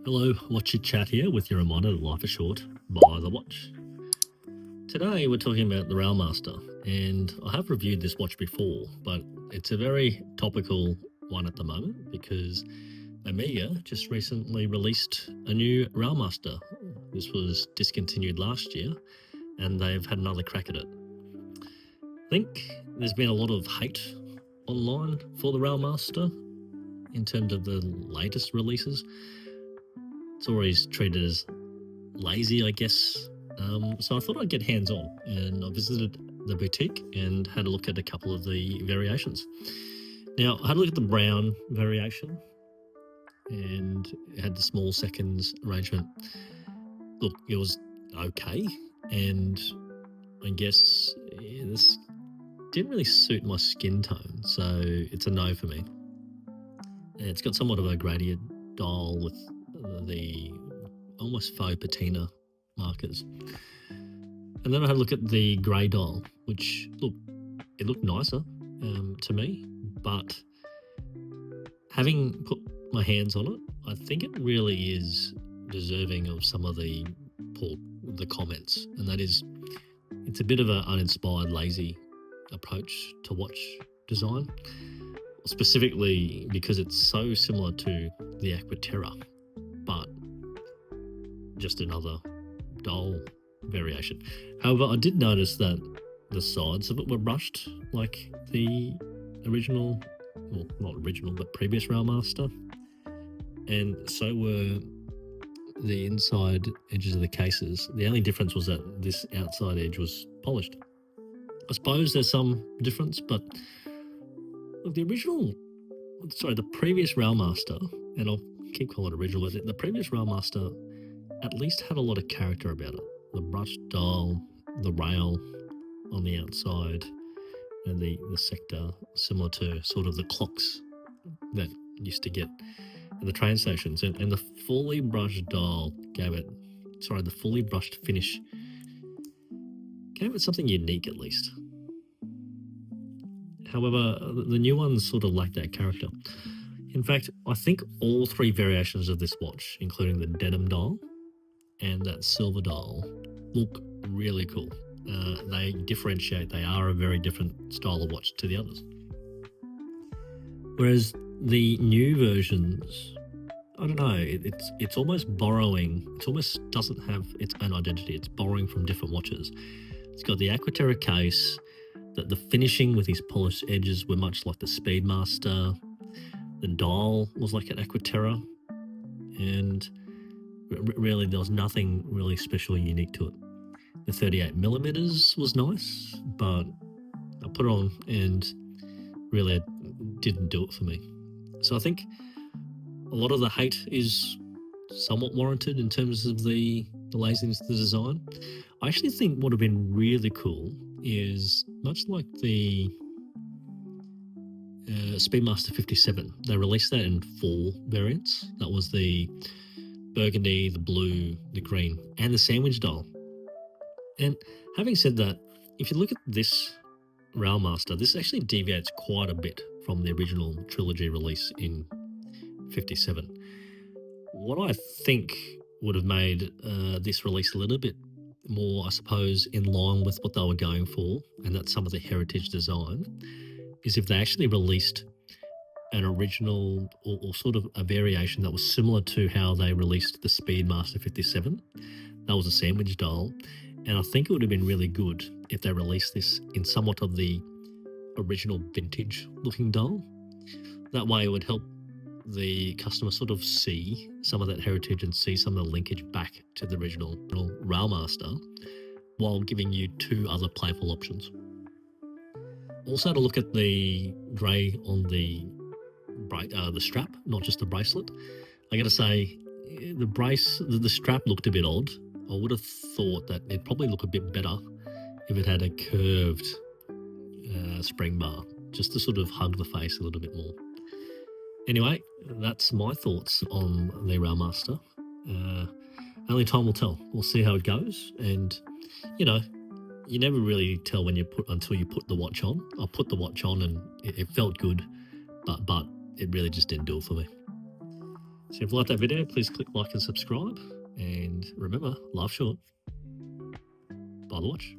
Hello, Watch It Chat here with your reminder that life is short. Buy the watch. Today we're talking about the Railmaster, and I have reviewed this watch before, but it's a very topical one at the moment because Omega just recently released a new Railmaster. This was discontinued last year, and they've had another crack at it. I think there's been a lot of hate online for the Railmaster in terms of the latest releases. It's always treated as lazy, I guess. So I thought I'd get hands-on, and I visited the boutique and had a look at a couple of the variations. Now, I had a look at the brown variation, and it had the small seconds arrangement. Look, it was okay, and I guess this didn't really suit my skin tone, so it's a no for me. It's got somewhat of a gradient dial with the almost faux patina markers. And then I had a look at the grey dial, which it looked nicer to me, but having put my hands on it, I think it really is deserving of some of the comments, and that is it's a bit of an uninspired, lazy approach to watch design, specifically because it's so similar to the Aquaterra, but just another dial variation. However, I did notice that the sides of it were brushed like the original, well, not original, but previous Railmaster, and so were the inside edges of the cases. The only difference was that this outside edge was polished. I suppose there's some difference, but the previous Railmaster, and I'll keep calling it original, but the previous Railmaster at least had a lot of character about it. The brushed dial, the rail on the outside, and the sector, similar to sort of the clocks that used to get at the train stations. And the fully brushed dial the fully brushed finish gave it something unique at least. However, the new ones sort of lack that character. In fact, I think all three variations of this watch, including the denim dial and that silver dial, look really cool. They differentiate. They are a very different style of watch to the others. Whereas the new versions, I don't know, it's almost borrowing. It almost doesn't have its own identity. It's borrowing from different watches. It's got the Aquaterra case. The finishing with these polished edges were much like the Speedmaster. The dial was like an Aquaterra, and really there was nothing really special and unique to it. The 38mm was nice, but I put it on and really it didn't do it for me. So I think a lot of the hate is somewhat warranted in terms of the laziness of the design. I actually think what would have been really cool is, much like the Speedmaster 57, they released that in 4 variants. That was the burgundy, the blue, the green, and the sandwich dial. And having said that, if you look at this Railmaster, this actually deviates quite a bit from the original trilogy release in 57. What I think would have made this release a little bit more, I suppose, in line with what they were going for, and that's some of the heritage design, is if they actually released an original or sort of a variation that was similar to how they released the Speedmaster 57. That was a sandwich dial. And I think it would have been really good if they released this in somewhat of the original vintage looking dial. That way it would help the customer sort of see some of that heritage and see some of the linkage back to the original Railmaster, while giving you 2 other playful options. Also had a look at the grey on the strap, not just the bracelet. I gotta say, the strap looked a bit odd. I would have thought that it'd probably look a bit better if it had a curved spring bar, just to sort of hug the face a little bit more. Anyway, that's my thoughts on the Railmaster. Only time will tell. We'll see how it goes, and you never really tell until you put the watch on. I put the watch on and it felt good, but it really just didn't do it for me. So if you like that video, please click like and subscribe. And remember, life short. By the watch.